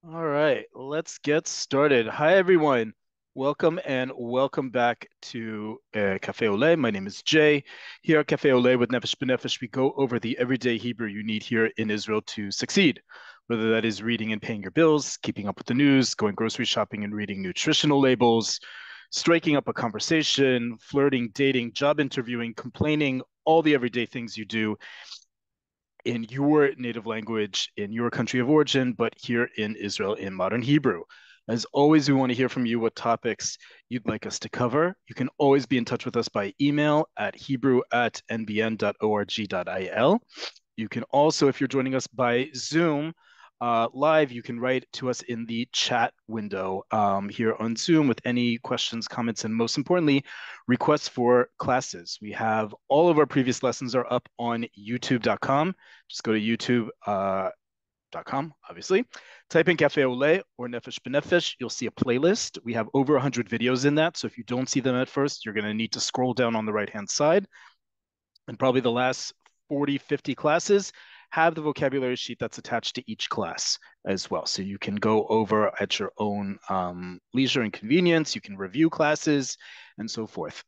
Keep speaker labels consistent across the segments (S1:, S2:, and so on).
S1: All right, let's get started. Hi, everyone. Welcome and welcome back to Cafe Oleh. My name is Jay. Here at Cafe Oleh with Nefesh B'Nefesh, we go over the everyday Hebrew you need here in Israel to succeed, whether that is reading and paying your bills, keeping up with the news, going grocery shopping and reading nutritional labels, striking up a conversation, flirting, dating, job interviewing, complaining, all the everyday things you do in your native language, in your country of origin, but here in Israel in modern Hebrew. As always, we want to hear from you what topics you'd like us to cover. You can always be in touch with us by email at hebrew@nbn.org.il. You can also, if you're joining us by Zoom live, you can write to us in the chat window here on Zoom with any questions, comments, and most importantly, requests for classes. We have all of our previous lessons are up on youtube.com. Just go to youtube.com, obviously. Type in Cafe Oleh or Nefesh B'Nefesh. You'll see a playlist. We have over 100 videos in that. So if you don't see them at first, you're going to need to scroll down on the right-hand side. And probably the last 40, 50 classes have the vocabulary sheet that's attached to each class as well. So you can go over at your own leisure and convenience. You can review classes and so forth.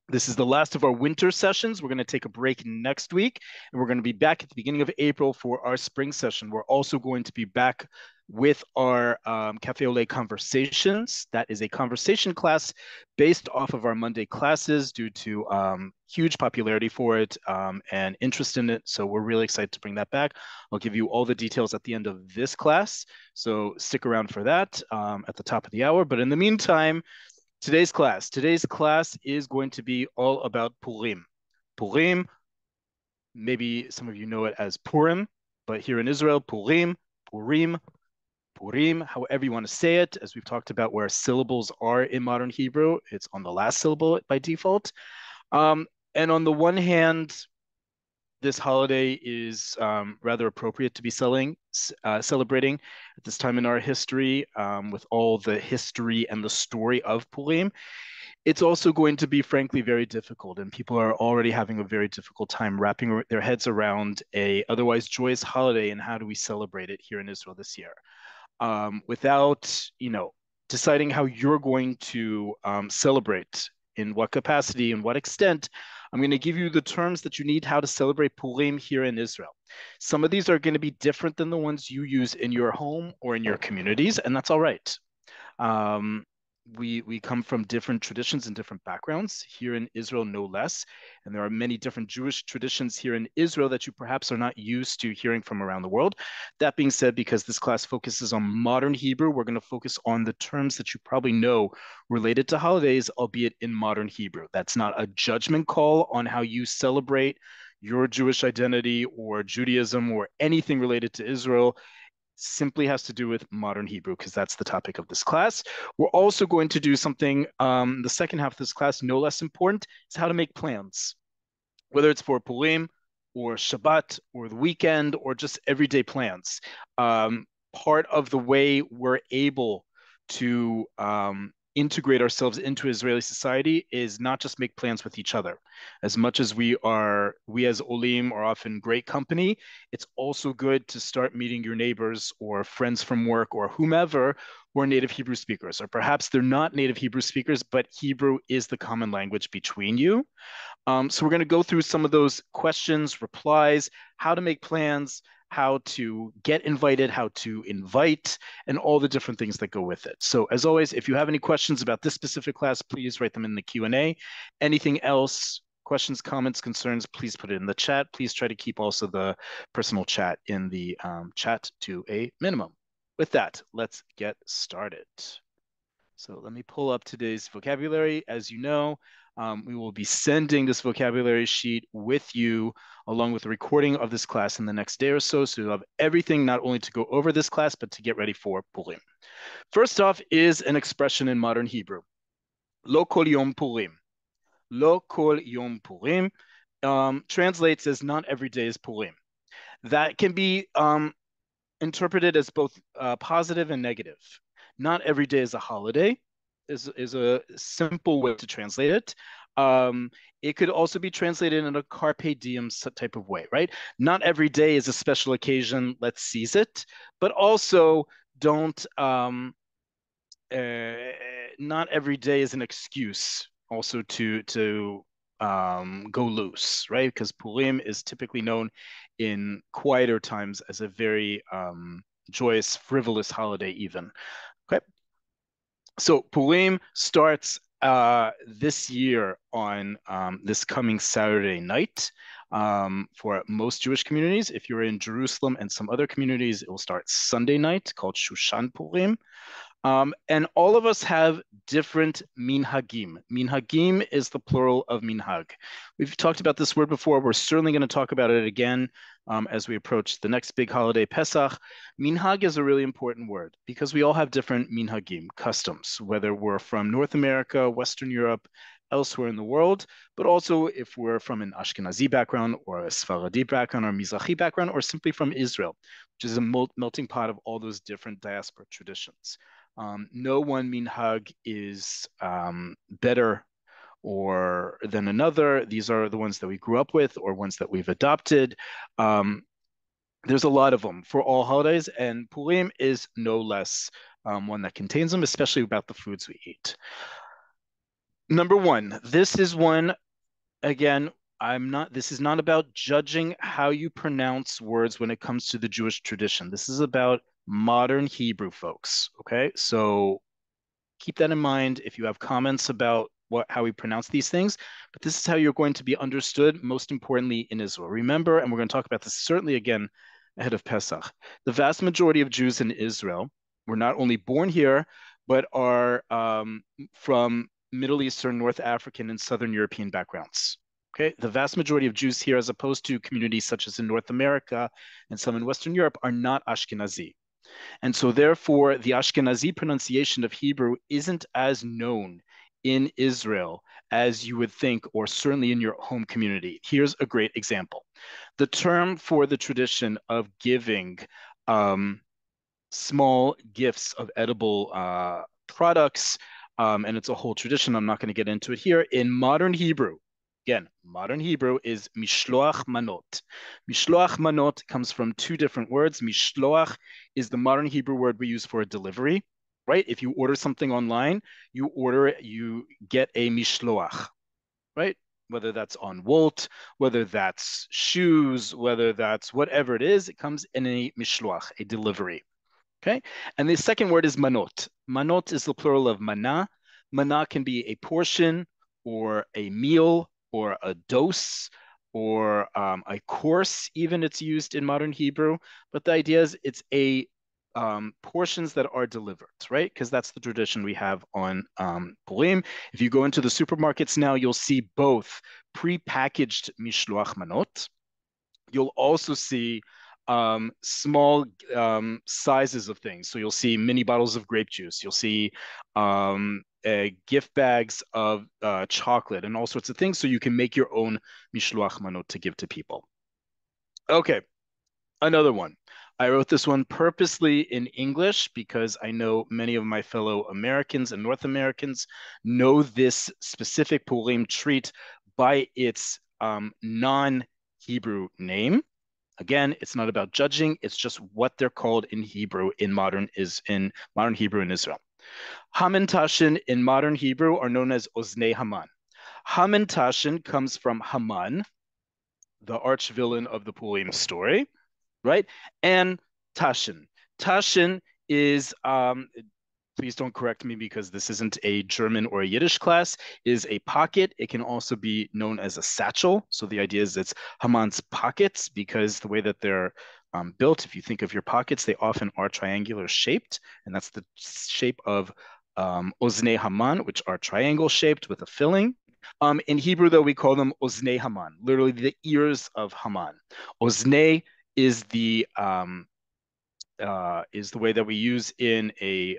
S1: This is the last of our winter sessions. We're going to take a break next week, and we're going to be back at the beginning of April for our spring session. We're also going to be back with our Cafe Oleh Conversations. That is a conversation class based off of our Monday classes due to huge popularity for it and interest in it. So we're really excited to bring that back. I'll give you all the details at the end of this class. So stick around for that at the top of the hour. But in the meantime, Today's class is going to be all about Purim. Purim, maybe some of you know it as Purim, but here in Israel, Purim, Purim, Purim, however you want to say it, as we've talked about where syllables are in modern Hebrew, it's on the last syllable by default. And on the one hand, this holiday is rather appropriate to be celebrating at this time in our history with all the history and the story of Purim. It's also going to be, frankly, very difficult, and people are already having a very difficult time wrapping their heads around a otherwise joyous holiday and how do we celebrate it here in Israel this year without, deciding how you're going to celebrate, in what capacity, in what extent. I'm going to give you the terms that you need how to celebrate Purim here in Israel. Some of these are going to be different than the ones you use in your home or in your communities, and that's all right. Um, we come from different traditions and different backgrounds here in Israel, no less. And there are many different Jewish traditions here in Israel that you perhaps are not used to hearing from around the world. That being said, because this class focuses on modern Hebrew, we're going to focus on the terms that you probably know related to holidays, albeit in modern Hebrew. That's not a judgment call on how you celebrate your Jewish identity or Judaism or anything related to Israel. Simply has to do with modern Hebrew because that's the topic of this class. We're also going to do something, the second half of this class, no less important, is how to make plans, whether it's for Purim or Shabbat or the weekend or just everyday plans. Part of the way we're able to integrate ourselves into Israeli society is not just make plans with each other. As much as we as Olim are often great company, it's also good to start meeting your neighbors or friends from work or whomever who are native Hebrew speakers, or perhaps they're not native Hebrew speakers, but Hebrew is the common language between you. So we're going to go through some of those questions, replies, how to make plans, how to get invited, how to invite, and all the different things that go with it. So as always, if you have any questions about this specific class, please write them in the Q&A. Anything else, questions, comments, concerns, please put it in the chat. Please try to keep also the personal chat in the chat to a minimum. With that, let's get started. So let me pull up today's vocabulary. As you know, we will be sending this vocabulary sheet with you along with the recording of this class in the next day or so. So you'll have everything not only to go over this class, but to get ready for Purim. First off is an expression in modern Hebrew. Lo kol yom Purim. Lo kol yom Purim translates as not every day is Purim. That can be interpreted as both positive and negative. Not every day is a holiday is a simple way to translate it. Um, it could also be translated in a carpe diem type of way, right? Not every day is a special occasion. Let's seize it, but also don't. Uh, Not every day is an excuse also to go loose, right? Because Purim is typically known in quieter times as a very joyous, frivolous holiday, even. Okay, so Purim starts this year on this coming Saturday night for most Jewish communities. If you're in Jerusalem and some other communities, it will start Sunday night called Shushan Purim. And all of us have different minhagim. Minhagim is the plural of minhag. We've talked about this word before. We're certainly going to talk about it again as we approach the next big holiday, Pesach. Minhag is a really important word because we all have different minhagim, customs, whether we're from North America, Western Europe, elsewhere in the world, but also if we're from an Ashkenazi background or a Sfaradi background or Mizrahi background, or simply from Israel, which is a melting pot of all those different diaspora traditions. No one minhag is better or than another. These are the ones that we grew up with or ones that we've adopted. There's a lot of them for all holidays, and Purim is no less one that contains them, especially about the foods we eat. Number one, this is one, again, this is not about judging how you pronounce words when it comes to the Jewish tradition. This is about modern Hebrew, folks. Okay, so keep that in mind if you have comments about how we pronounce these things, but this is how you're going to be understood, most importantly, in Israel. Remember, and we're going to talk about this certainly again ahead of Pesach, the vast majority of Jews in Israel were not only born here, but are from Middle Eastern, North African, and Southern European backgrounds. Okay, the vast majority of Jews here, as opposed to communities such as in North America and some in Western Europe, are not Ashkenazi. And so therefore, the Ashkenazi pronunciation of Hebrew isn't as known in Israel as you would think, or certainly in your home community. Here's a great example. The term for the tradition of giving small gifts of edible products, and it's a whole tradition. I'm not going to get into it here. In modern Hebrew, again, modern Hebrew is mishloach manot. Mishloach manot comes from two different words. Mishloach is the modern Hebrew word we use for a delivery, right? If you order something online, you order it, you get a mishloach, right? Whether that's on Wolt, whether that's shoes, whether that's whatever it is, it comes in a mishloach, a delivery. Okay. And the second word is manot. Manot is the plural of mana. Mana can be a portion or a meal or a dose or a course, even it's used in modern Hebrew. But the idea is it's a portions that are delivered, right? Because that's the tradition we have on Purim. If you go into the supermarkets now, you'll see both pre-packaged mishloach manot. You'll also see small sizes of things. So you'll see mini bottles of grape juice. You'll see gift bags of chocolate and all sorts of things. So you can make your own mishloach manot to give to people. Okay, another one. I wrote this one purposely in English because I know many of my fellow Americans and North Americans know this specific Purim treat by its non-Hebrew name. Again, it's not about judging, it's just what they're called in Hebrew in modern Hebrew in Israel. Hamantashen in modern Hebrew are known as Oznei Haman. Hamantashen comes from Haman, the arch villain of the Purim story, right? And Tashin. Tashin is please don't correct me because this isn't a German or a Yiddish class, is a pocket. It can also be known as a satchel. So the idea is it's Haman's pockets because the way that they're built, if you think of your pockets, they often are triangular shaped. And that's the shape of Oznei Haman, which are triangle shaped with a filling. In Hebrew, though, we call them Oznei Haman, literally the ears of Haman. Oznei is the way that we use in a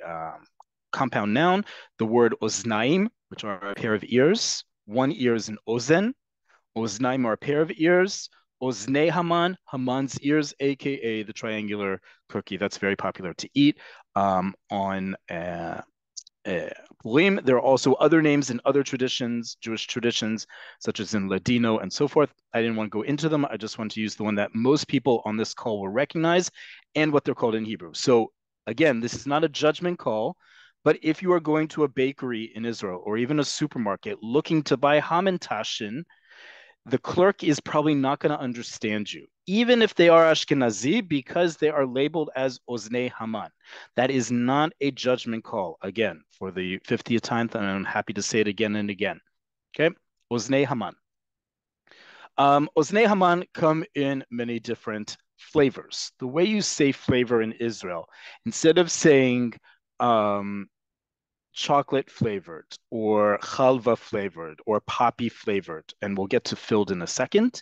S1: compound noun the word oznaim, which are a pair of ears. One ear is an ozen. Oznaim are a pair of ears. Oznei Haman, Haman's ears, aka the triangular cookie that's very popular to eat on Purim. There are also other names in other traditions, Jewish traditions, such as in Ladino and so forth. I didn't want to go into them. I just want to use the one that most people on this call will recognize and what they're called in Hebrew. So again, this is not a judgment call, but if you are going to a bakery in Israel or even a supermarket looking to buy hamantashen, the clerk is probably not going to understand you, even if they are Ashkenazi, because they are labeled as Oznei Haman. That is not a judgment call. Again, for the 50th time, and I'm happy to say it again and again. Okay, Oznei Haman. Oznei Haman come in many different flavors. The way you say flavor in Israel, instead of saying chocolate flavored or chalva flavored or poppy flavored, and we'll get to filled in a second,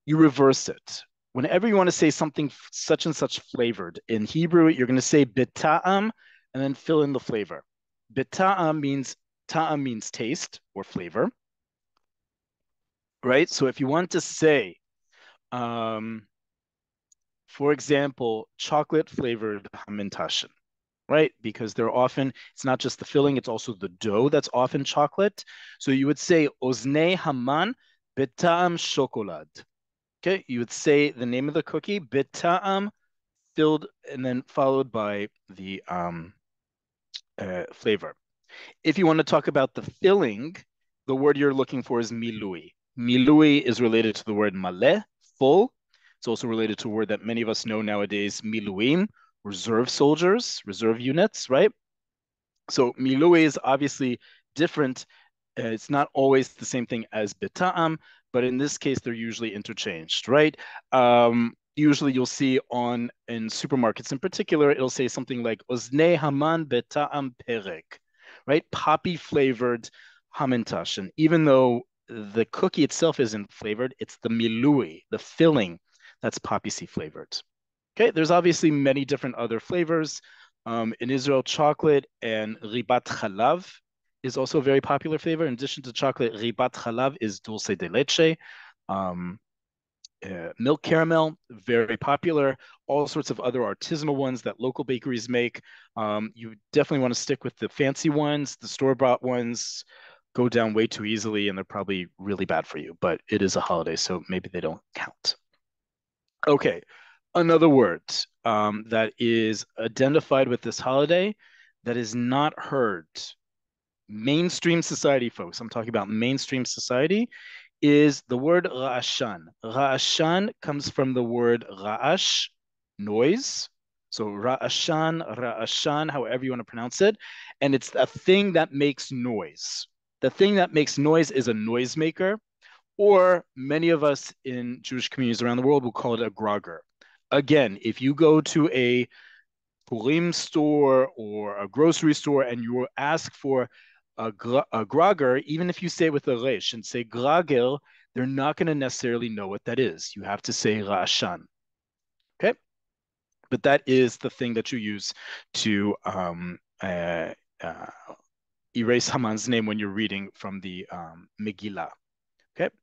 S1: you reverse it. Whenever you want to say something such and such flavored, in Hebrew, you're going to say bita'am and then fill in the flavor. Bita'am means, ta'am means taste or flavor, right? So if you want to say, for example, chocolate flavored hamantashen, right? Because they're often, it's not just the filling, it's also the dough that's often chocolate. So you would say Oznei Haman Bita'am Shokolad. Okay, you would say the name of the cookie, Bita'am, filled and then followed by the flavor. If you want to talk about the filling, the word you're looking for is milui. Milui is related to the word maleh, full. It's also related to a word that many of us know nowadays, miluim, reserve soldiers, reserve units, right? So milui is obviously different. It's not always the same thing as bita'am, but in this case, they're usually interchanged, right? Usually you'll see in supermarkets in particular, it'll say something like Oznei Haman bita'am perek, right? Poppy flavored hamantashen. Even though the cookie itself isn't flavored, it's the milui, the filling, that's poppy seed flavored. Okay, there's obviously many different other flavors. In Israel, chocolate and ribat chalav is also a very popular flavor. In addition to chocolate, ribat chalav is dulce de leche. Um, Milk caramel, very popular. All sorts of other artisanal ones that local bakeries make. You definitely want to stick with the fancy ones. The store-bought ones go down way too easily, and they're probably really bad for you. But it is a holiday, so maybe they don't count. Okay, another word that is identified with this holiday that is not heard. Mainstream society, folks. I'm talking about mainstream society is the word ra'ashan. Ra'ashan comes from the word ra'ash, noise. So ra'ashan, however you want to pronounce it. And it's a thing that makes noise. The thing that makes noise is a noisemaker, or many of us in Jewish communities around the world will call it a grogger. Again, if you go to a Purim store or a grocery store and you ask for a grogger, even if you say it with a resh and say gragel, they're not going to necessarily know what that is. You have to say rashan. Okay. But that is the thing that you use to erase Haman's name when you're reading from the Megillah. Okay.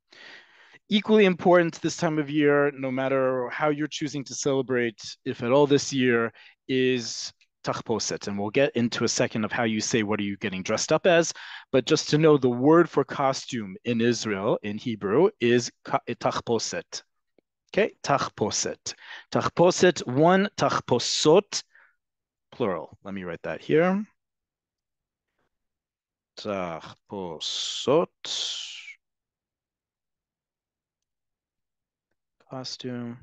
S1: Equally important this time of year, no matter how you're choosing to celebrate, if at all this year, is tachposet. And we'll get into a second of how you say what are you getting dressed up as. But just to know, the word for costume in Israel, in Hebrew, is tachposet. Okay, tachposet. Tachposet, one, tachposot, plural. Let me write that here. Tachposot. Costume.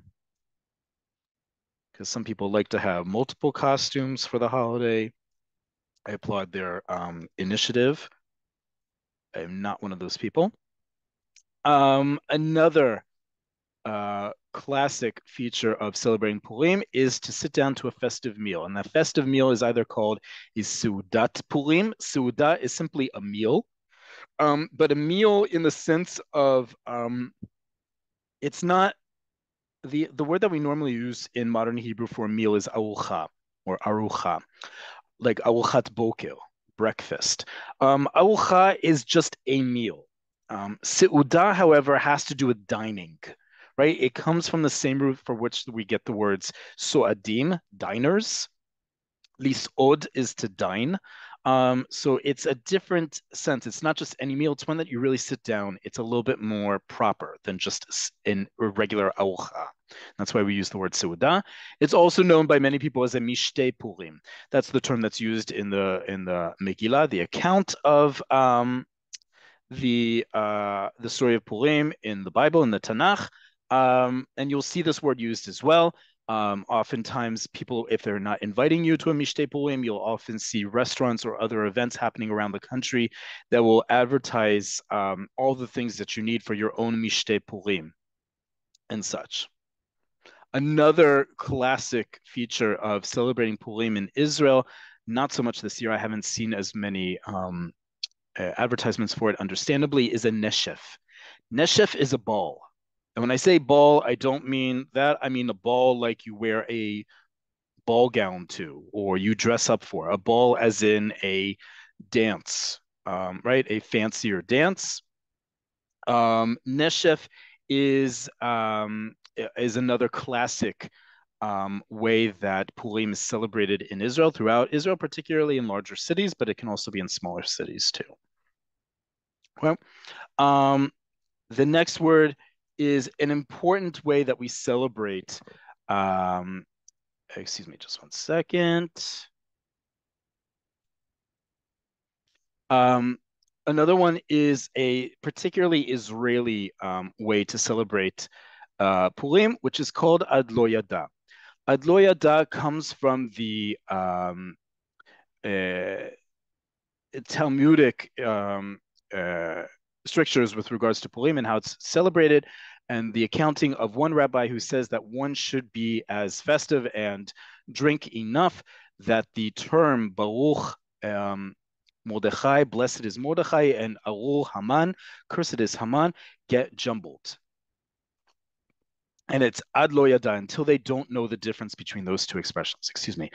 S1: Because some people like to have multiple costumes for the holiday. I applaud their initiative. I'm not one of those people. Another classic feature of celebrating Purim is to sit down to a festive meal. And that festive meal is either called is Seudat Purim. Seuda is simply a meal, but a meal in the sense of it's not the word that we normally use in modern Hebrew for a meal is arucha or arucha, like aruchat boker, breakfast. Arucha is just a meal. Seuda, however, has to do with dining, right? It comes from the same root for which we get the words soadim, diners. Lisod is to dine. So it's a different sense. It's not just any meal. It's one that you really sit down. It's a little bit more proper than just in a regular arucha. That's why we use the word seudah. It's also known by many people as a mishtei Purim. That's the term that's used in the Megillah, the account of the story of Purim in the Bible, in the Tanakh. And you'll see this word used as well. Oftentimes, people, if they're not inviting you to a Mishteh Purim, you'll often see restaurants or other events happening around the country that will advertise all the things that you need for your own Mishteh Purim and such. Another classic feature of celebrating Purim in Israel, not so much this year, I haven't seen as many advertisements for it, understandably, is a neshef. Neshef is a ball. And when I say ball, I don't mean that. I mean a ball like you wear a ball gown to, or you dress up for. A ball as in a dance, right? A fancier dance. Neshef is another classic way that Purim is celebrated in Israel, throughout Israel, particularly in larger cities, but it can also be in smaller cities too. Well, the next word is an important way that we celebrate. Excuse me, just one second. Another one is a particularly Israeli way to celebrate Purim, which is called Ad Lo Yada. Ad Lo Yada comes from the Talmudic strictures with regards to Purim and how it's celebrated, and the accounting of one rabbi who says that one should be as festive and drink enough that the term Baruch Mordechai, blessed is Mordechai, and Arur Haman, cursed is Haman, get jumbled. And it's Ad Lo Yada, until they don't know the difference between those two expressions. Excuse me.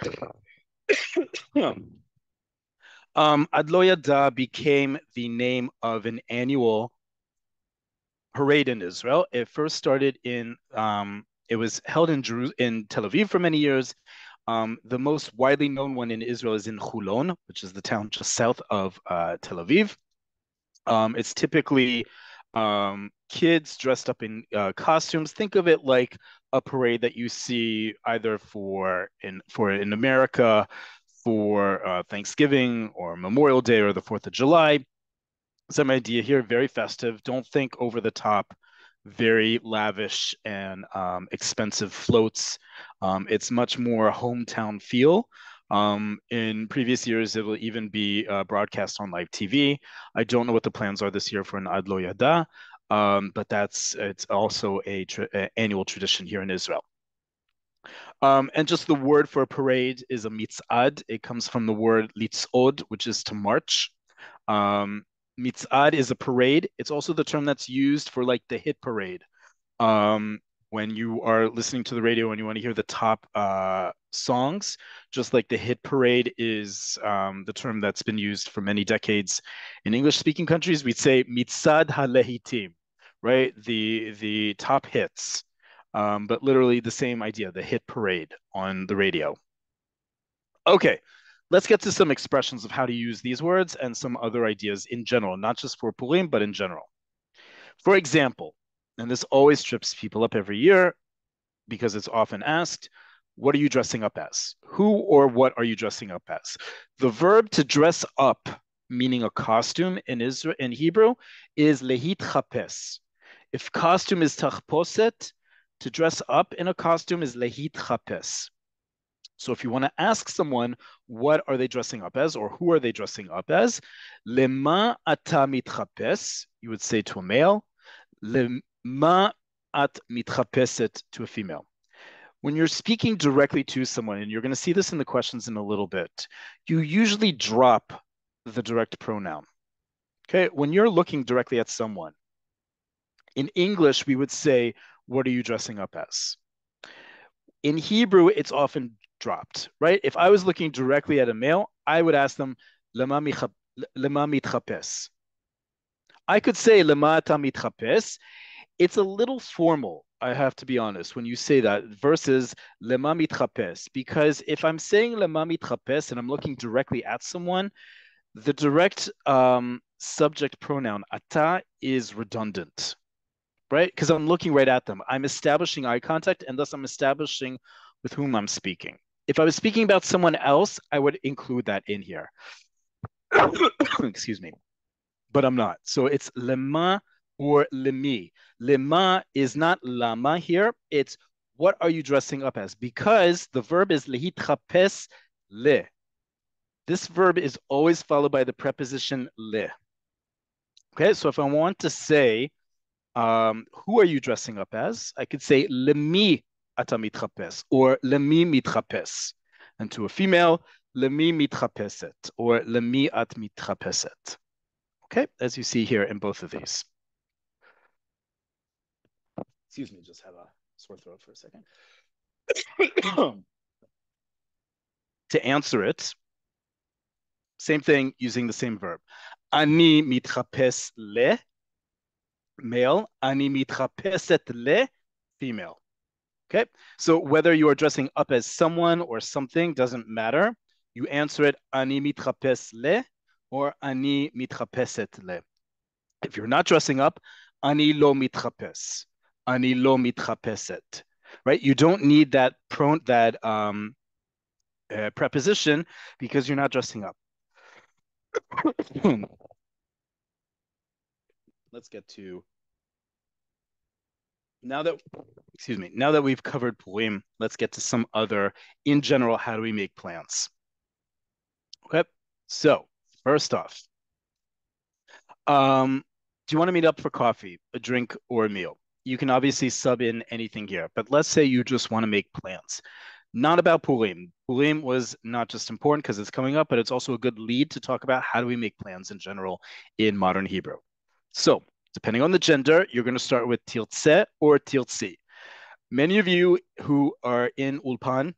S1: Ad Lo Yada became the name of an annual parade in Israel. It first started it was held in Tel Aviv for many years. The most widely known one in Israel is in Hulon, which is the town just south of Tel Aviv. It's typically kids dressed up in costumes. Think of it like a parade that you see either in America for Thanksgiving or Memorial Day or the 4th of July. Same idea here, very festive. Don't think over the top, very lavish and expensive floats. It's much more hometown feel. In previous years, it will even be broadcast on live TV. I don't know what the plans are this year for an Ad Lo Yada, but it's also a annual tradition here in Israel. And just the word for a parade is a mitzad. It comes from the word litzod, which is to march. Mitzad is a parade. It's also the term that's used for like the hit parade. When you are listening to the radio and you want to hear the top songs, just like the hit parade is the term that's been used for many decades in English-speaking countries, we'd say mitzad halehitim, right? The top hits. But literally the same idea, the hit parade on the radio. Okay, let's get to some expressions of how to use these words and some other ideas in general, not just for Purim, but in general. For example, and this always trips people up every year because it's often asked, what are you dressing up as? Who or what are you dressing up as? The verb to dress up, meaning a costume in Hebrew, is lehit chapes. If costume is tachposet, to dress up in a costume is lehit chapes. So if you want to ask someone, what are they dressing up as, or who are they dressing up as? Lema ata mitchapes, you would say to a male. Lema at mitchapeset, to a female. When you're speaking directly to someone, and you're going to see this in the questions in a little bit, you usually drop the direct pronoun. Okay, when you're looking directly at someone, in English, we would say, what are you dressing up as? In Hebrew, it's often dropped, right? If I was looking directly at a male, I would ask them, lema mitchapes. I could say, lema ta mitchapes. It's a little formal. I have to be honest when you say that versus lema mitchapes, because if I'm saying lema mitchapes and I'm looking directly at someone, the direct subject pronoun ata is redundant, right? Because I'm looking right at them. I'm establishing eye contact, and thus I'm establishing with whom I'm speaking. If I was speaking about someone else, I would include that in here. Excuse me, but I'm not. So it's lema or lemi. Lema is not lama here. It's what are you dressing up as? Because the verb is lehitrapes le. This verb is always followed by the preposition le. Okay, so if I want to say, who are you dressing up as? I could say lemi ata mitrapes or lemi mitrapes. And to a female, lemi mitrapeset or lemi at mitrapeset. Okay, as you see here in both of these. Excuse me, just have a sore throat for a second. To answer it, same thing using the same verb. Ani mitrapes le, male. Ani mitrapeset le, female. Okay, so whether you are dressing up as someone or something doesn't matter. You answer it ani mitrapes le or ani mitrapeset le. If you're not dressing up, ani lo mitrapes, ani lo mitrapeset, right? You don't need that preposition because you're not dressing up. Let's get to now that we've covered Purim, let's get to some other, in general, how do we make plans? Okay, so first off, do you want to meet up for coffee, a drink, or a meal? You can obviously sub in anything here, but let's say you just want to make plans. Not about Purim. Purim was not just important because it's coming up, but it's also a good lead to talk about how do we make plans in general in modern Hebrew. So, depending on the gender, you're going to start with tiltse or tiltsi. Many of you who are in Ulpan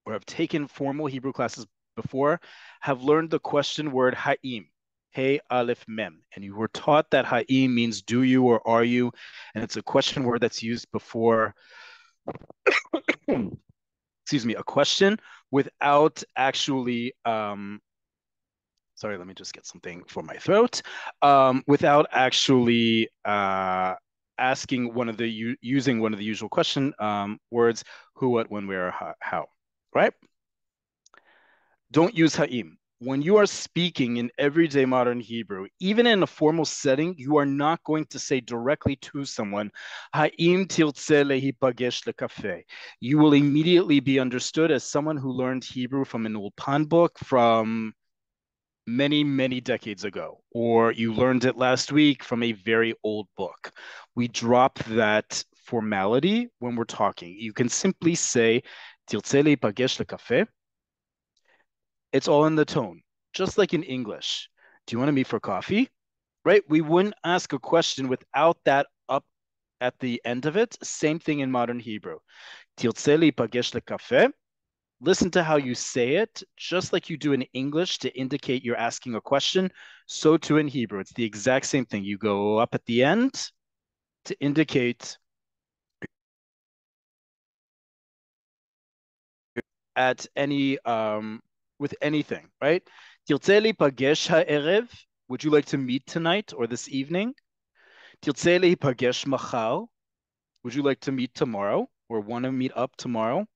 S1: or have taken formal Hebrew classes before have learned the question word ha'im, hey, aleph, mem. And you were taught that ha'im means do you or are you? And it's a question word that's used before, excuse me, a question without actually, sorry, let me just get something for my throat, without actually asking one of the, using one of the usual question words, who, what, when, where, how, right? Don't use ha'im. When you are speaking in everyday modern Hebrew, even in a formal setting, you are not going to say directly to someone, ha'im tiltze lehipagesh lekafe. You will immediately be understood as someone who learned Hebrew from an Ulpan book from many, many decades ago, or you learned it last week from a very old book. We drop that formality when we're talking. You can simply say, tiltze lehipagesh lekafe. It's all in the tone, just like in English. Do you want to meet for coffee? Right? We wouldn't ask a question without that up at the end of it. Same thing in modern Hebrew. Tiltze lipagesh lekafeh. Listen to how you say it, just like you do in English to indicate you're asking a question. So too in Hebrew. It's the exact same thing. You go up at the end to indicate at any with anything, right? Tiltze lipagesh ha'erev. Would you like to meet tonight or this evening? Tiltze lipagesh machar. Would you like to meet tomorrow or want to meet up tomorrow?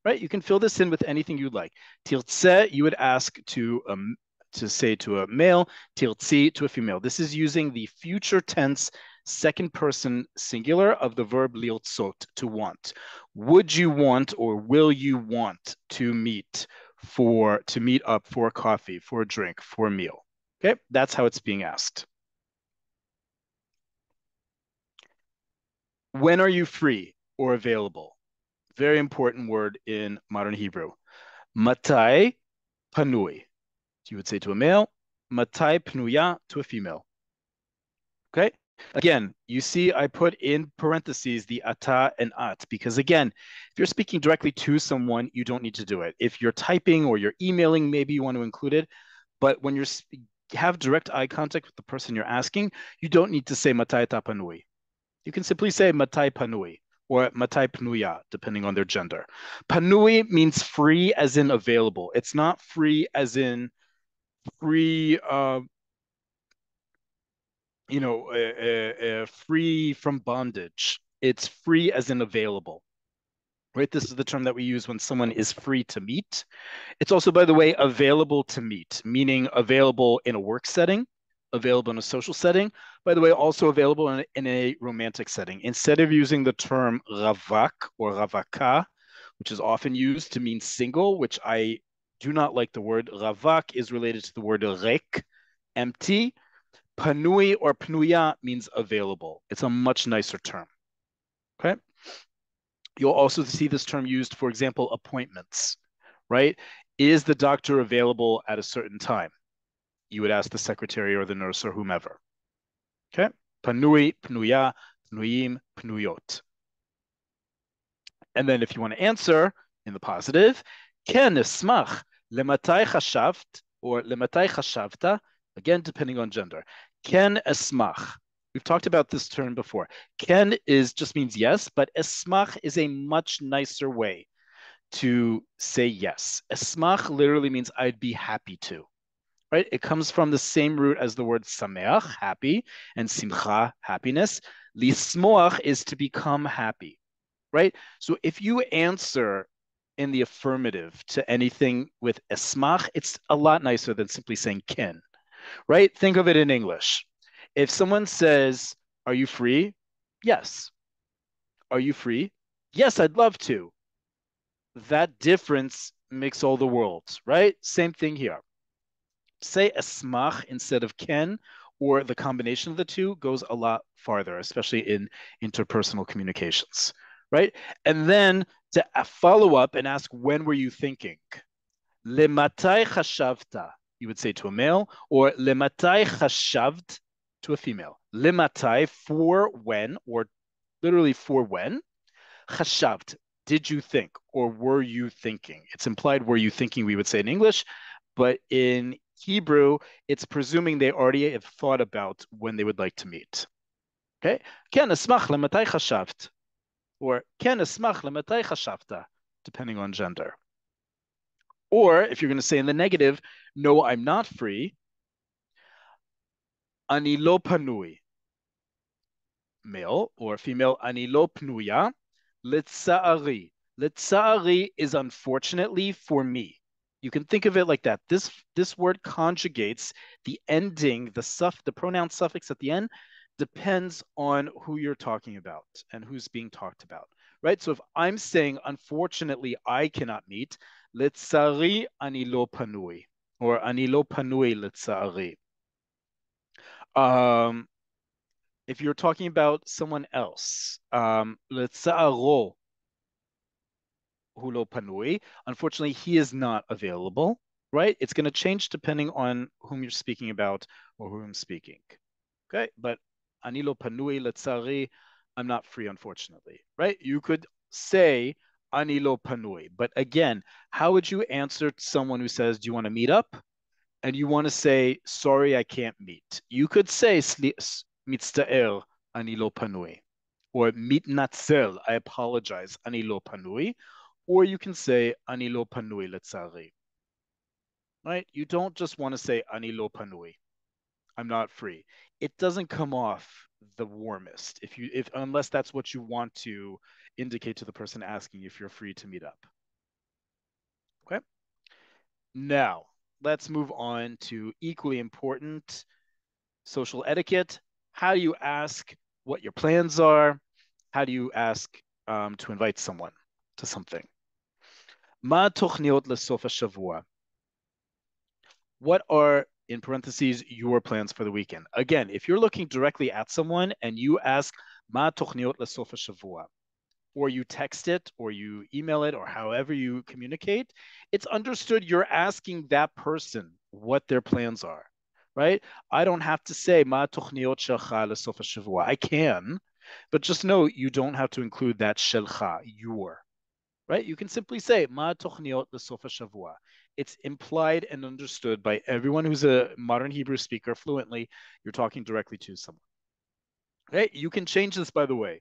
S1: Right? You can fill this in with anything you'd like. Tiltze, you would ask to say to a male, tiltzi to a female. This is using the future tense second person singular of the verb lirtzot, to want. Would you want or will you want to meet up for a coffee, for a drink, for a meal? Okay, that's how it's being asked. When are you free or available? Very important word in modern Hebrew. Matai panui. You would say to a male, matai pnuya to a female. Okay? Again, you see I put in parentheses the ata and at because again, if you're speaking directly to someone, you don't need to do it. If you're typing or you're emailing, maybe you want to include it. But when you have direct eye contact with the person you're asking, you don't need to say matai tapanui. You can simply say matai panui or matai pnuya, depending on their gender. Panui means free as in available. It's not free as in free, free from bondage. It's free as in available, right? This is the term that we use when someone is free to meet. It's also, by the way, available to meet, meaning available in a work setting, available in a social setting. By the way, also available in a romantic setting. Instead of using the term ravak or ravaka, which is often used to mean single, which I do not like the word. Ravak is related to the word rek, empty. Panui or pnuya means available. It's a much nicer term. Okay. You'll also see this term used, for example, appointments, right? Is the doctor available at a certain time? You would ask the secretary or the nurse or whomever. Okay. Panui, pnuya, pnuyim, pnuyot. And then if you want to answer in the positive, ken esmach lematai chashavt or lematai chashavta, again, depending on gender. Ken esmach. We've talked about this term before. Ken just means yes, but esmach is a much nicer way to say yes. Esmach literally means I'd be happy to, right? It comes from the same root as the word sameach, happy, and simcha, happiness. Lismoach is to become happy, right? So if you answer in the affirmative to anything with esmach, it's a lot nicer than simply saying ken, right? Think of it in English. If someone says, are you free? Yes. Are you free? Yes, I'd love to. That difference makes all the world, right? Same thing here. Say esmach instead of ken, or the combination of the two goes a lot farther, especially in interpersonal communications, right? And then to follow up and ask, when were you thinking? Lematai chashavta, you would say to a male, or lematai chashavt to a female. Lematai, for when, or literally for when. Chashavt, did you think, or were you thinking? It's implied were you thinking, we would say in English, but in Hebrew, it's presuming they already have thought about when they would like to meet. Okay? Ken esmach lematai chashavt, or ken esmach lematai chashavta, depending on gender. Or if you're going to say in the negative, no, I'm not free, ani lo panui, male or female, ani lo pnuya, litza'ari. Litza'ari is unfortunately for me. You can think of it like that. This word conjugates the ending, the pronoun suffix at the end depends on who you're talking about and who's being talked about, right? So if I'm saying, unfortunately, I cannot meet, litzari ani lo panui, or ani lo panui litzari. Um, if you're talking about someone else, litzaro hulo panui, unfortunately, he is not available, right? It's going to change depending on whom you're speaking about or who I'm speaking. Okay, but anilo panui letzari, I'm not free, unfortunately, right? You could say anilo panui, but again, how would you answer someone who says, do you want to meet up? And you want to say, sorry, I can't meet. You could say mitzta'er anilo panui, or mitnatzel, I apologize, anilo panui, or you can say anilo panui letzari, right? You don't just want to say anilo panui. I'm not free. It doesn't come off the warmest if unless that's what you want to indicate to the person asking if you're free to meet up. Okay. Now let's move on to equally important social etiquette. How do you ask what your plans are? How do you ask to invite someone to something? מה תוכניות לסוף השבוע? What are, in parentheses, your plans for the weekend? Again, if you're looking directly at someone and you ask, מה תוכניות לסוף השבוע? Or you text it, or you email it, or however you communicate, it's understood you're asking that person what their plans are, right? I don't have to say, מה התוכניות שלך לסוף השבוע? I can, but just know you don't have to include that שלך, your. Right? You can simply say, מה התוכניות לסוף השבוע? It's implied and understood by everyone who's a modern Hebrew speaker fluently. You're talking directly to someone. Okay? You can change this, by the way.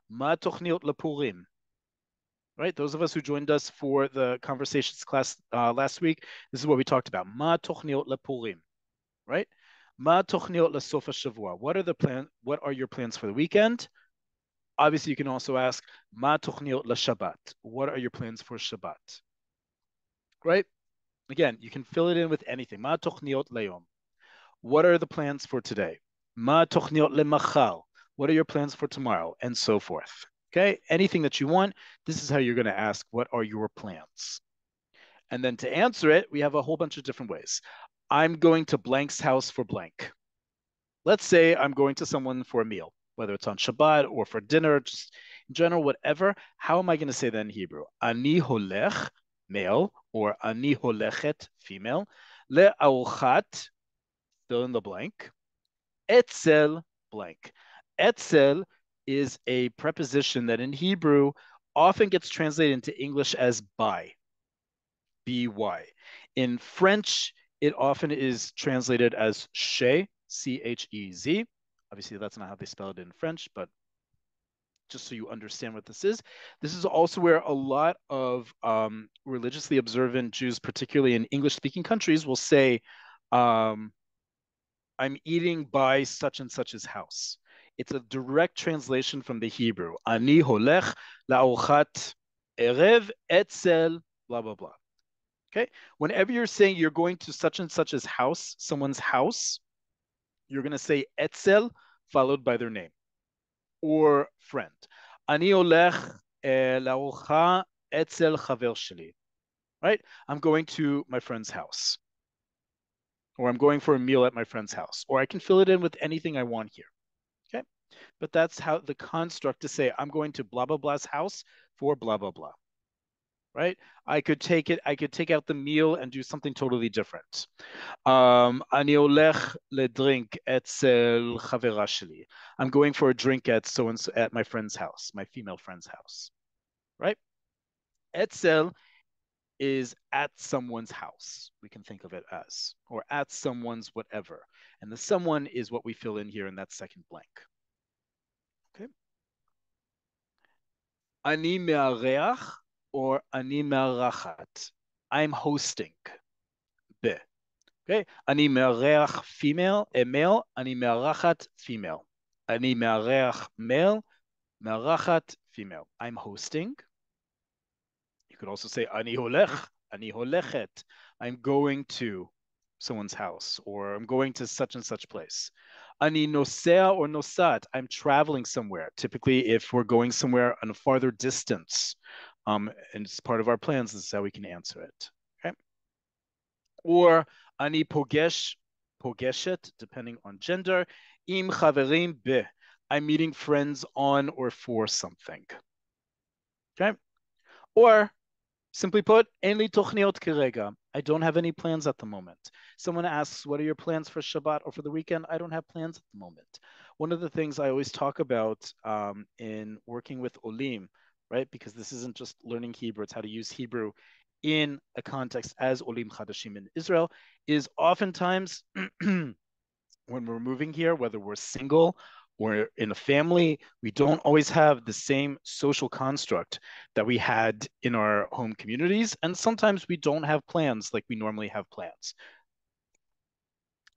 S1: Ma tochniot lepurim. Right? Those of us who joined us for the conversations class last week, this is what we talked about. Ma tochniot lepurim. Right? Ma tochniot lesof hashavua. What are your plans for the weekend? Obviously, you can also ask Ma tochniot leShabbat. What are your plans for Shabbat? Right? Again, you can fill it in with anything. Ma tochniot le'yom. What are the plans for today? Ma tochniot lemachal. What are your plans for tomorrow? And so forth. Okay, anything that you want, this is how you're going to ask, what are your plans? And then to answer it, we have a whole bunch of different ways. I'm going to blank's house for blank. Let's say I'm going to someone for a meal, whether it's on Shabbat or for dinner, just in general, whatever. How am I going to say that in Hebrew? Ani holech, male, or ani holechet, female, le'arochat, fill in the blank, etzel, blank. Etzel is a preposition that in Hebrew often gets translated into English as by, by. In French, it often is translated as chez, Chez. Obviously, that's not how they spell it in French, but just so you understand what this is also where a lot of religiously observant Jews, particularly in English-speaking countries, will say, I'm eating by such and such's house. It's a direct translation from the Hebrew. Ani holech la'arochat erev etzel, blah, blah, blah. Okay? Whenever you're saying you're going to such and such's house, someone's house, you're going to say etzel followed by their name or friend. Ani holech la'arocha etzel chaver sheli. Right? I'm going to my friend's house. Or I'm going for a meal at my friend's house. Or I can fill it in with anything I want here. Okay? But that's how the construct to say I'm going to blah blah blah's house for blah blah blah. Right? I could take out the meal and do something totally different. אני הולך לדרink אצל חברה שלי. I'm going for a drink at so and so at my friend's house, my female friend's house. Right? Etzel is at someone's house. We can think of it as, or at someone's whatever. And the someone is what we fill in here in that second blank. Okay. אני מארח or אני מארחת. I'm hosting. ב. Okay. אני מארח female, male, אני מארחת female. אני מארח male, מארחת female. I'm hosting. You could also say אני הולך, אני הולכת. I'm going to someone's house, or I'm going to such and such place. Ani nosea or nosat, I'm traveling somewhere. Typically, if we're going somewhere on a farther distance, and it's part of our plans, this is how we can answer it. Okay. Or ani pogesh, pogeshet, depending on gender. Im chaverim be, I'm meeting friends on or for something. Okay. Or simply put, אין לי תוכניות כרגע. I don't have any plans at the moment. Someone asks, what are your plans for Shabbat or for the weekend? I don't have plans at the moment. One of the things I always talk about in working with Olim, right? Because this isn't just learning Hebrew, it's how to use Hebrew in a context as Olim Chadashim in Israel, is oftentimes when we're moving here, whether we're single or in a family, we don't always have the same social construct that we had in our home communities. And sometimes we don't have plans like we normally have plans.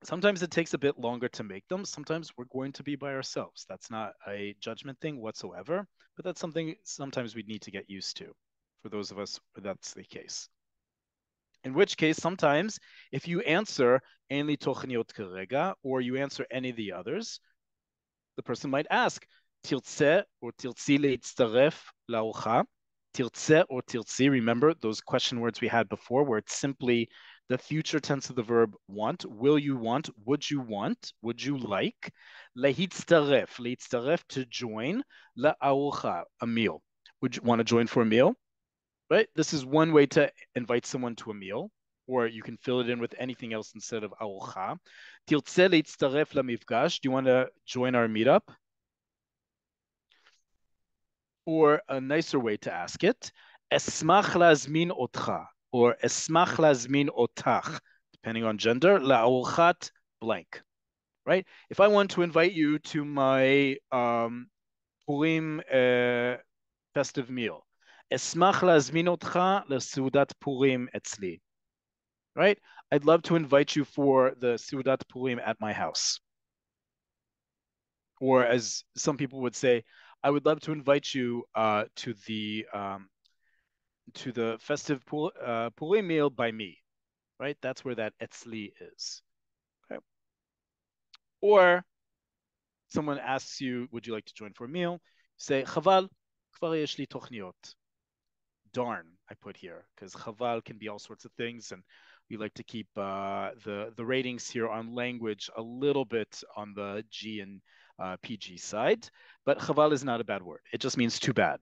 S1: Sometimes it takes a bit longer to make them. Sometimes we're going to be by ourselves. That's not a judgment thing whatsoever, but that's something sometimes we need to get used to for those of us where that's the case. In which case, sometimes if you answer אין לי תוכניות כרגע, or you answer any of the others, the person might ask, תרצה or תרצי להצטרף לארוחה? תרצה or תרצי, remember those question words we had before where it's simply the future tense of the verb want. Will you want? Would you want? Would you like? להצטרף, להצטרף, to join, לארוחה, a meal. Would you want to join for a meal? Right? This is one way to invite someone to a meal, or you can fill it in with anything else instead of arucha. תרצה להצטרף למפגש? Do you want to join our meetup? Or a nicer way to ask it, אשמח להזמין אותך, or אשמח להזמין אותך, depending on gender, לארוחת blank. Right? If I want to invite you to my Purim festive meal. אשמח להזמין אותך לסעודת פורים אצלי. Right? I'd love to invite you for the Seudat Purim at my house. Or as some people would say, I would love to invite you to the festive Purim meal by me. Right? That's where that etzli is. Okay. Or someone asks you, would you like to join for a meal? Say, Chaval, כבר יש לי תוכניות. Darn, I put here, because chaval can be all sorts of things, and we like to keep the ratings here on language a little bit on the G and PG side. But chaval is not a bad word. It just means too bad,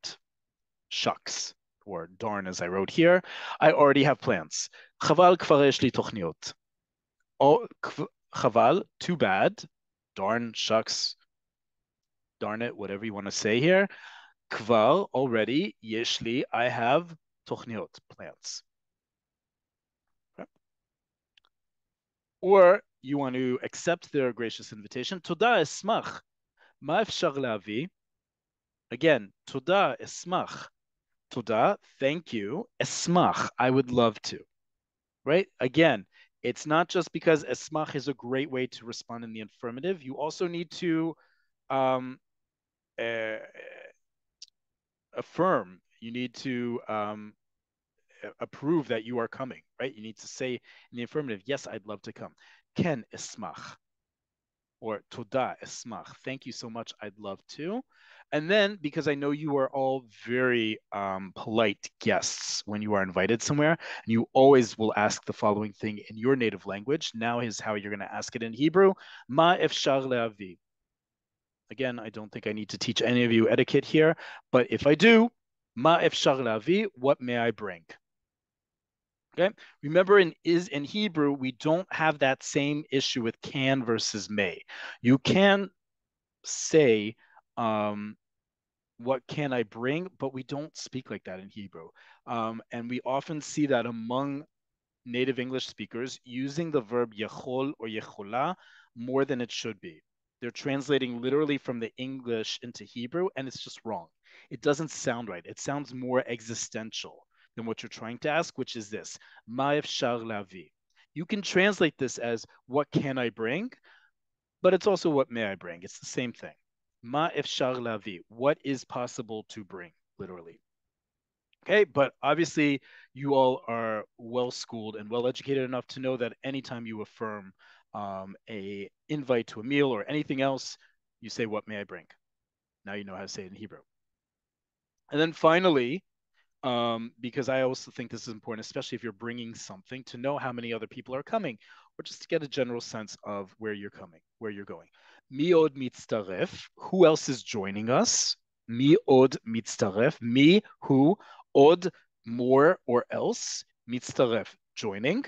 S1: shucks, or darn, as I wrote here. I already have plans. Chaval כבר יש לי תוכניות. Oh, chaval, too bad, darn, shucks, darn it, whatever you want to say here. Kvar, already, יש לי, I have תוכניות, plans. Okay. Or you want to accept their gracious invitation. תודה, אשמח. מה אפשר להביא? Again, תודה, אשמח. תודה, thank you. אשמח, I would love to. Right? Again, it's not just because אשמח is a great way to respond in the affirmative. You also need to affirm. You need to approve that you are coming, right? You need to say in the affirmative, yes, I'd love to come. Ken esmach. Or toda esmach. Thank you so much. I'd love to. And then, because I know you are all very polite guests when you are invited somewhere, and you always will ask the following thing in your native language. Now is how you're going to ask it in Hebrew. Ma efshar le'avi. Again, I don't think I need to teach any of you etiquette here, but if I do, ma efshar le'avi, what may I bring? Okay. Remember, in Hebrew, we don't have that same issue with can versus may. You can say, what can I bring? But we don't speak like that in Hebrew. And we often see that among native English speakers using the verb yachol or yechola more than it should be. They're translating literally from the English into Hebrew, and it's just wrong. It doesn't sound right. It sounds more existential than what you're trying to ask, which is this, ma efshar lavi. You can translate this as, what can I bring? But it's also, what may I bring? It's the same thing. Ma efshar lavi, what is possible to bring, literally. Okay, but obviously you all are well schooled and well educated enough to know that anytime you affirm a invite to a meal or anything else, you say, what may I bring? Now you know how to say it in Hebrew. And then finally, because I also think this is important, especially if you're bringing something, to know how many other people are coming, or just to get a general sense of where you're coming, where you're going. Mi od mitzaref, who else is joining us? Mi od mitzaref, mi, who, od, more or else, mitzaref, joining.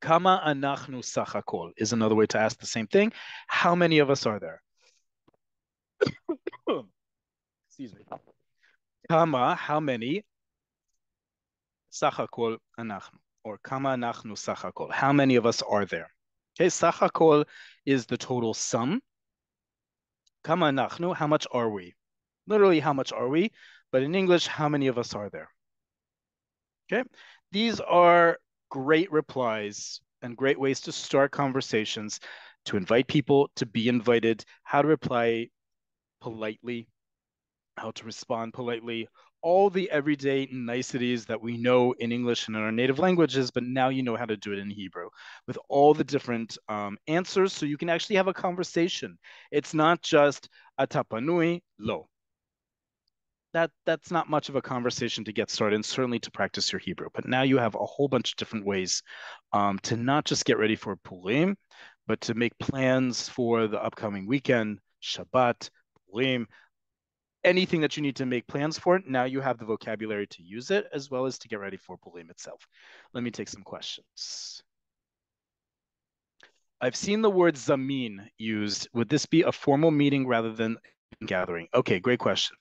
S1: Kama anachnu sach hakol is another way to ask the same thing. How many of us are there? Excuse me. Kama, how many? Sach hakol anachnu, or kama anachnu sach hakol. How many of us are there? Okay, sach hakol is the total sum. Kama anachnu, how much are we? Literally, how much are we? But in English, how many of us are there? Okay, these are great replies and great ways to start conversations, to invite people, to be invited, how to reply politely, how to respond politely, all the everyday niceties that we know in English and in our native languages, but now you know how to do it in Hebrew with all the different answers, so you can actually have a conversation. It's not just atapanui lo. That's not much of a conversation to get started, and certainly to practice your Hebrew. But now you have a whole bunch of different ways to not just get ready for Purim, but to make plans for the upcoming weekend, Shabbat, Purim, anything that you need to make plans for. Now you have the vocabulary to use it, as well as to get ready for Purim itself. Let me take some questions. I've seen the word zamin used. Would this be a formal meeting rather than a gathering? Okay, great question.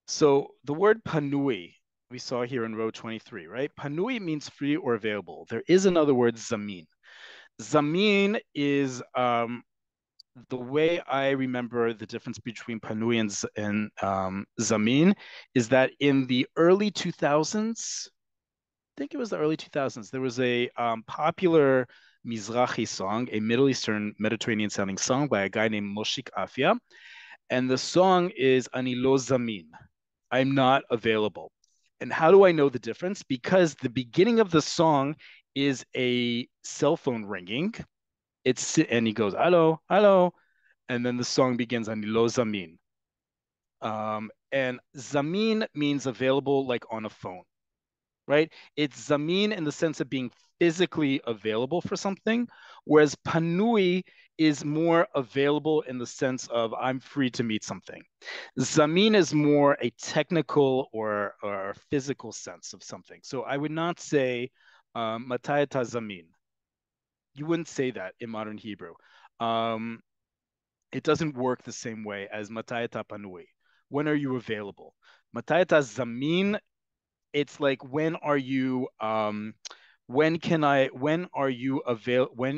S1: So the word panui, we saw here in row 23, right? Panui means free or available. There is another word, zamin. Zamin is the way I remember the difference between Panui and Zamin is that in the early 2000s, I think it was the early 2000s, there was a popular Mizrahi song, a Middle Eastern Mediterranean sounding song by a guy named Moshik Afia. And the song is Ani lo zamin. I'm not available. And how do I know the difference? Because the beginning of the song is a cell phone ringing. And he goes, hello, hello. And then the song begins Ani lo zamin. And zamin means available like on a phone, right? It's zamin in the sense of being physically available for something, whereas panui is more available in the sense of I'm free to meet something. Zamin is more a technical or physical sense of something. So I would not say matayata zamin. You wouldn't say that in modern Hebrew. Um, it doesn't work the same way as matayata panui. When are you available? Matayata zamin, it's like when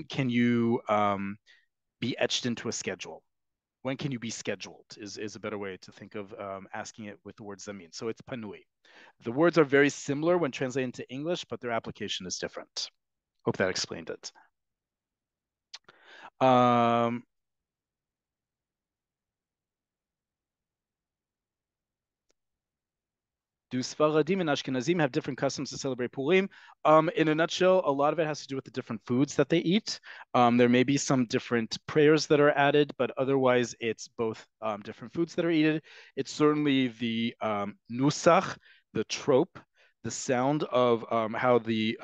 S1: can you be etched into a schedule? When can you be scheduled is a better way to think of asking it with the word zamin. So it's panui. The words are very similar when translated into English, but their application is different. Hope that explained it. Um, Do Sfaradim and Ashkenazim have different customs to celebrate Purim? In a nutshell, a lot of it has to do with the different foods that they eat. There may be some different prayers that are added, but otherwise it's both different foods that are eaten. It's certainly the nusach, the trope, the sound of how the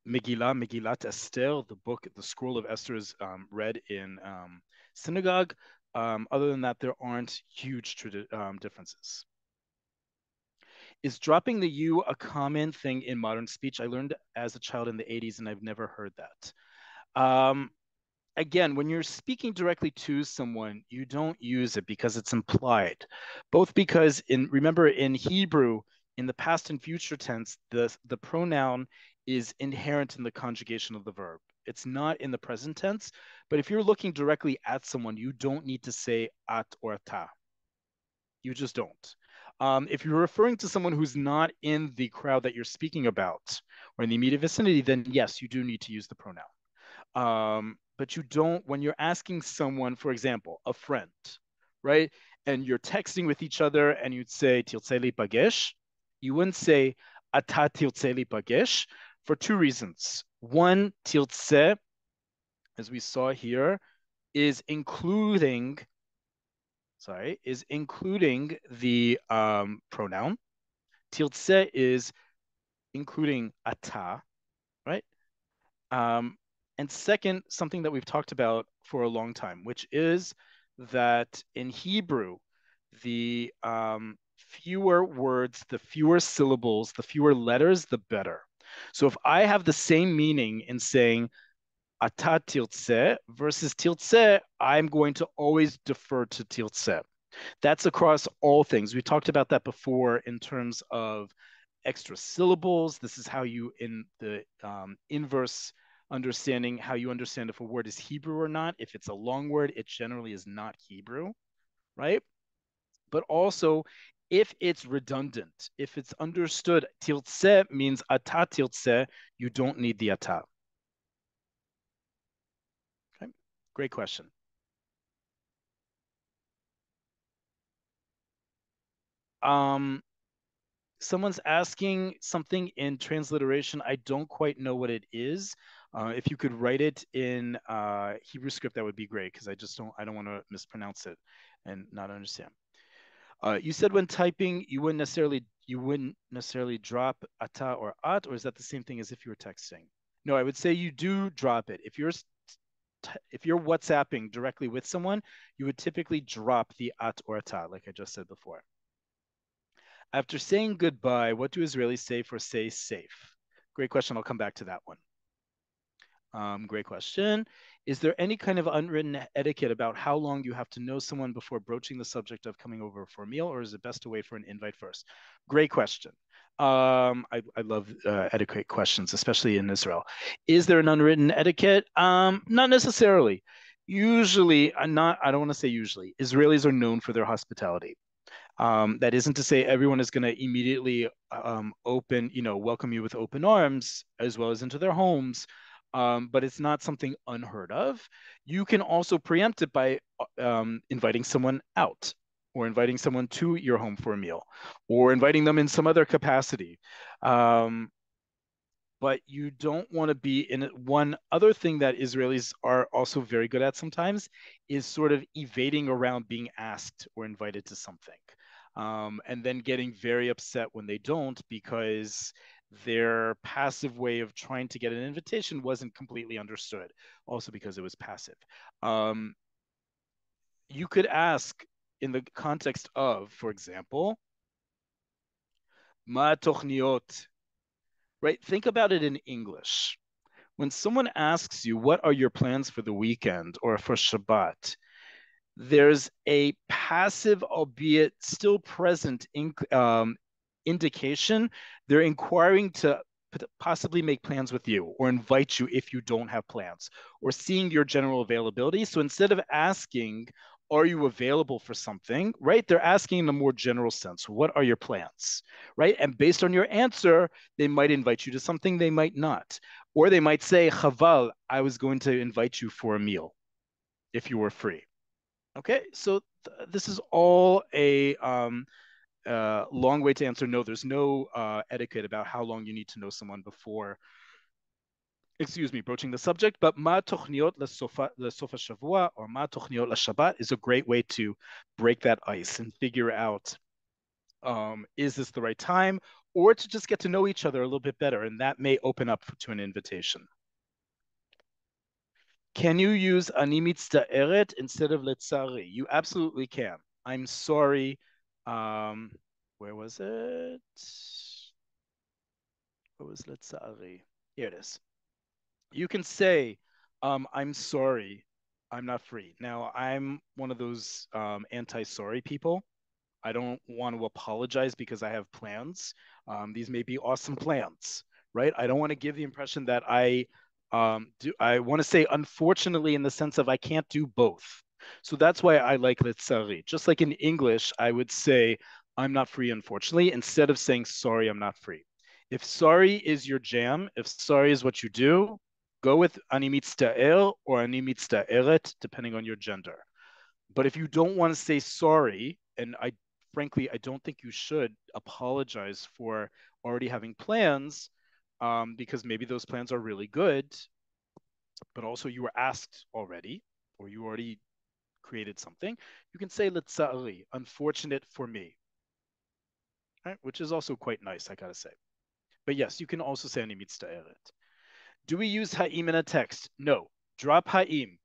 S1: Megillat Esther, the book, the scroll of Esther is read in synagogue. Other than that, there aren't huge differences. Is dropping the U a common thing in modern speech? I learned as a child in the 80s and I've never heard that. Again, when you're speaking directly to someone, you don't use it because it's implied. Both because remember in Hebrew, in the past and future tense, the pronoun is inherent in the conjugation of the verb. It's not in the present tense, but if you're looking directly at someone, you don't need to say at or ta. You just don't. If you're referring to someone who's not in the crowd that you're speaking about or in the immediate vicinity, then yes, you do need to use the pronoun. But you don't, when you're asking someone, for example, a friend, right? And you're texting with each other and you'd say, Tiltseli pagesh, you wouldn't say, Ata tiltseli pagesh, for two reasons. One, tiltse, as we saw here, is including the pronoun. Tiltse is including ata, right? Um, and second, something that we've talked about for a long time, which is that in Hebrew, the fewer words, the fewer syllables, the fewer letters, the better. So if I have the same meaning in saying ata tiltse versus tiltse, I'm going to always defer to tiltse. That's across all things. We talked about that before in terms of extra syllables. This is how you, in the inverse understanding, how you understand if a word is Hebrew or not. If it's a long word, it generally is not Hebrew, right? But also, if it's redundant, if it's understood, tiltse means ata tiltse, you don't need the ata. Okay, great question. Um, Someone's asking something in transliteration. I don't quite know what it is. If you could write it in Hebrew script, that would be great because I don't want to mispronounce it and not understand. You said when typing, you wouldn't necessarily drop ata or at, or is that the same thing as if you were texting? No, I would say you do drop it. If you're WhatsApping directly with someone, you would typically drop the at or ata, like I just said before. After saying goodbye, what do Israelis say for stay safe? Great question. I'll come back to that one. Great question. Is there any kind of unwritten etiquette about how long you have to know someone before broaching the subject of coming over for a meal, or is it best to wait for an invite first? Great question. I love etiquette questions, especially in Israel. Is there an unwritten etiquette? Not necessarily. Usually, I don't want to say usually, Israelis are known for their hospitality. That isn't to say everyone is going to immediately welcome you with open arms as well as into their homes, but it's not something unheard of. You can also preempt it by inviting someone out or inviting someone to your home for a meal or inviting them in some other capacity. Um, but you don't want to be in it. One other thing that Israelis are also very good at sometimes is sort of evading around being asked or invited to something. And then getting very upset when they don't because their passive way of trying to get an invitation wasn't completely understood, also because it was passive. Um, you could ask in the context of, for example, ma tochniot, right? Think about it in English. When someone asks you, what are your plans for the weekend or for Shabbat? There's a passive, albeit still present, indication they're inquiring to possibly make plans with you or invite you if you don't have plans or seeing your general availability. So instead of asking, are you available for something, right? They're asking in a more general sense, what are your plans, right? And based on your answer, they might invite you to something, they might not. Or they might say, Chaval, I was going to invite you for a meal if you were free. Okay, so this is all a long way to answer no. There's no etiquette about how long you need to know someone before, excuse me, broaching the subject. But ma tochniot lesofa shavua or ma tochniot leshabbat is a great way to break that ice and figure out is this the right time, or to just get to know each other a little bit better, and that may open up to an invitation. Can you use ani mitzta'eret instead of letzari? You absolutely can. I'm sorry. Um, where was it? Where was letzari? Here it is. You can say, I'm sorry, I'm not free. Now, I'm one of those anti-sorry people. I don't want to apologize because I have plans. These may be awesome plans, right? I don't want to give the impression that I want to say unfortunately in the sense of I can't do both. So that's why I like letzari. Just like in English, I would say I'm not free, unfortunately, instead of saying sorry, I'm not free. If sorry is your jam, if sorry is what you do, go with ani mitzta'er or ani mitzta'eret, depending on your gender. But if you don't want to say sorry, and I frankly, I don't think you should apologize for already having plans, because maybe those plans are really good, but also you were asked already, or you already created something. You can say "letzari," unfortunate for me, right? Which is also quite nice, I gotta say. But yes, you can also say "ani mitzta'eret." Do we use ha'im in a text? No. Drop ha'im.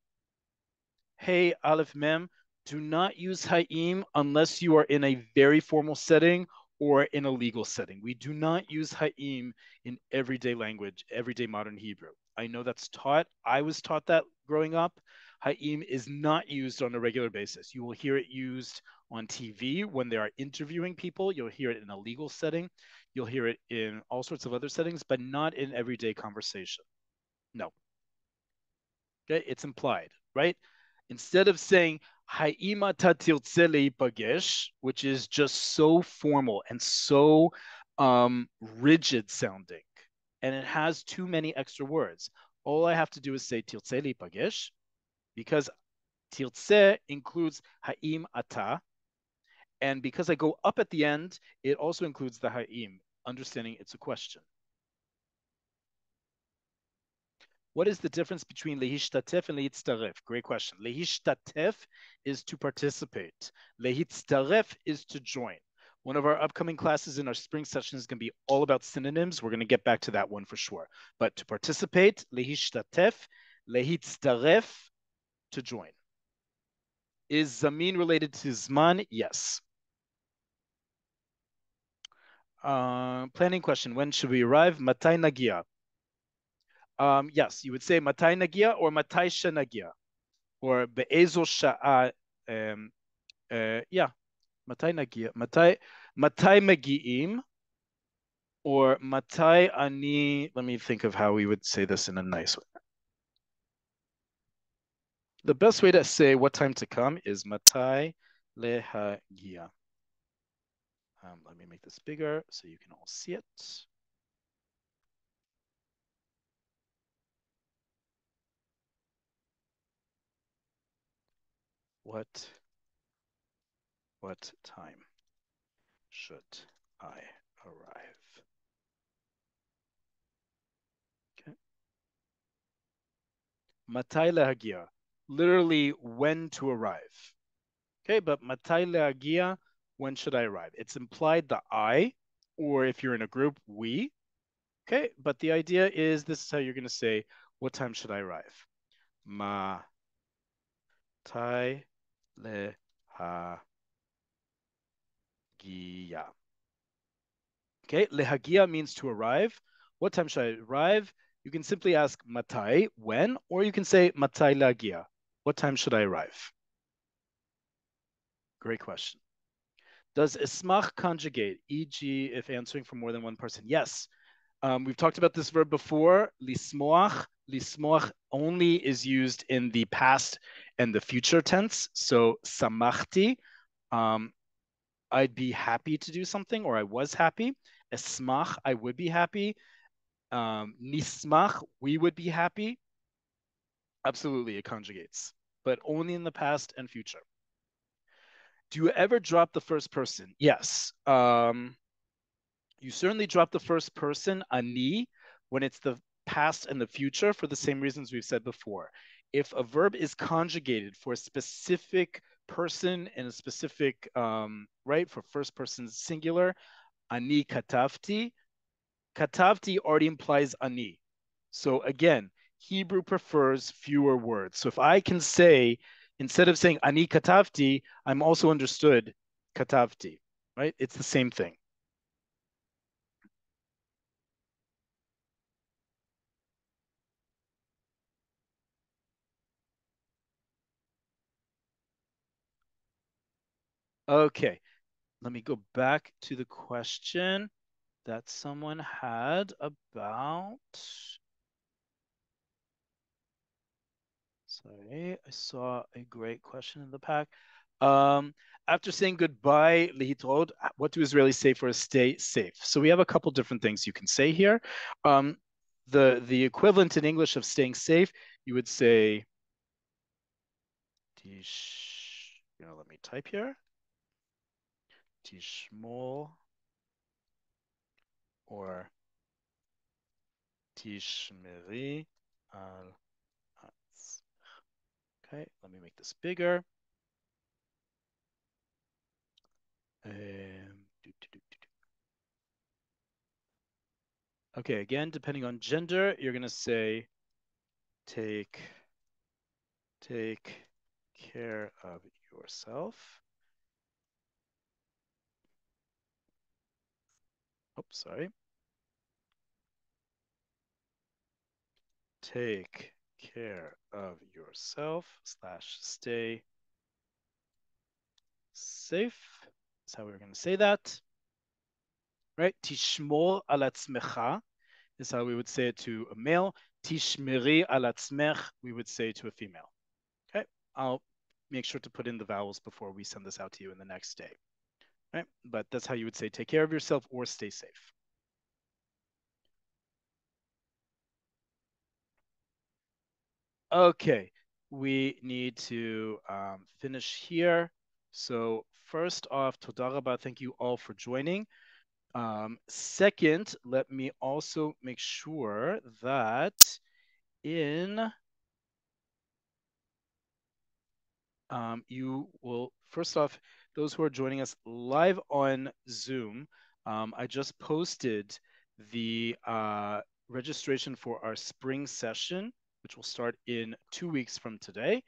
S1: Hey, Aleph Mem, do not use Ha'im unless you are in a very formal setting or in a legal setting. We do not use Ha'im in everyday language, everyday modern Hebrew. I know that's taught. I was taught that growing up. Ha'im is not used on a regular basis. You will hear it used on TV when they are interviewing people. You'll hear it in a legal setting. You'll hear it in all sorts of other settings, but not in everyday conversation. No. Okay, it's implied, right? Instead of saying Ha'ima tatiltze pagesh, which is just so formal and so rigid sounding, and it has too many extra words. All I have to do is say tiltze pagesh, because tiltze includes Ha'im ata, and because I go up at the end, it also includes the Ha'im, understanding it's a question. What is the difference between lehishtatef and lehitztaref? Great question. Lehishtatef is to participate. Lehitztaref is to join. One of our upcoming classes in our spring session is going to be all about synonyms. We're going to get back to that one for sure. But to participate, lehishtatef, lehitztaref, to join. Is zamin related to zman? Yes. Planning question. When should we arrive? Matai nagia. Yes, you would say matai nagia or matai shenagia. Or באיזו שעה, yeah, מתי מגיעים, or מתי אני, let me think of how we would say this in a nice way. The best way to say what time to come is matai lehagia. Let me make this bigger so you can all see it. What time should I arrive? Okay. Matai lehagia, literally when to arrive. Okay, but matai lehagia, when should I arrive? It's implied the I, or if you're in a group, we. Okay, but the idea is this is how you're going to say, what time should I arrive? Matai lehagia. Okay, lehagia means to arrive. What time should I arrive? You can simply ask matai, when, or you can say matai lehagia. What time should I arrive? Great question. Does ismach conjugate, e.g., if answering for more than one person? Yes. We've talked about this verb before. Lismoach. Lismoach only is used in the past and the future tense. So samachti, I'd be happy to do something, or I was happy. Esmach, I would be happy. Nismach, we would be happy. Absolutely, it conjugates, but only in the past and future. Do you ever drop the first person? Yes. You certainly drop the first person, ani, when it's the past and the future for the same reasons we've said before. If a verb is conjugated for a specific person in a specific, right, for first person singular, ani katavti, katavti already implies ani. So again, Hebrew prefers fewer words. So if I can say, instead of saying ani katavti, I'm also understood katavti, right? It's the same thing. Okay, let me go back to the question that someone had about. Sorry, I saw a great question in the pack. After saying goodbye, lihitrod, what do Israelis say for stay safe? So we have a couple different things you can say here. The equivalent in English of staying safe, you would say, let me type here. Tishmol or tishmeri al. Okay, let me make this bigger. Okay, again, depending on gender, you're going to say take care of yourself. Oh, sorry. Take care of yourself / stay safe. That's how we're going to say that. Right? Tishmor al atzmecha is how we would say it to a male. Tishmeri al atzmech, we would say to a female. Okay, I'll make sure to put in the vowels before we send this out to you in the next day. Right? But that's how you would say take care of yourself or stay safe. Okay, we need to finish here. So first off, Toda Rabba, thank you all for joining. Second, let me also make sure that in you will, first off, those who are joining us live on Zoom, I just posted the registration for our spring session, which will start in 2 weeks from today.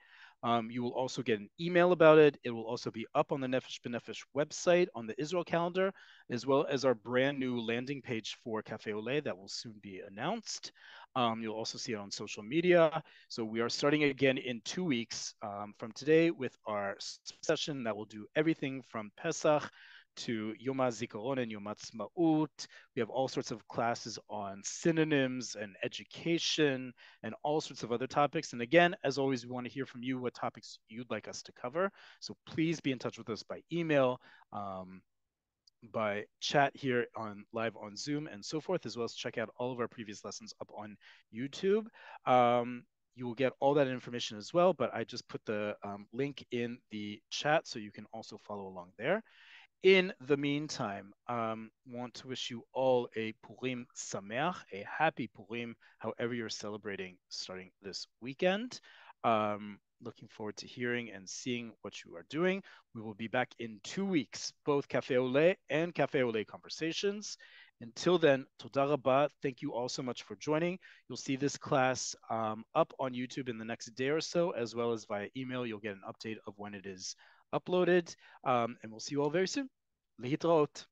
S1: You will also get an email about it. It will also be up on the Nefesh B'Nefesh website on the Israel calendar, as well as our brand new landing page for Cafe Oleh that will soon be announced. You'll also see it on social media. So we are starting again in 2 weeks from today with our session that will do everything from Pesach to Yom HaZikaron and Yom Ha'atzmaut. We have all sorts of classes on synonyms and education and all sorts of other topics. And again, as always, we want to hear from you what topics you'd like us to cover. So please be in touch with us by email, by chat here on live on Zoom and so forth, as well as check out all of our previous lessons up on YouTube. You will get all that information as well, but I just put the link in the chat so you can also follow along there. In the meantime, want to wish you all a Purim Sameach, a happy Purim, however you're celebrating starting this weekend. Looking forward to hearing and seeing what you are doing. We will be back in 2 weeks, both Cafe Oleh and Cafe Oleh Conversations. Until then, Toda Rabah. Thank you all so much for joining. You'll see this class up on YouTube in the next day or so, as well as via email. You'll get an update of when it is uploaded. And we'll see you all very soon. להתראות.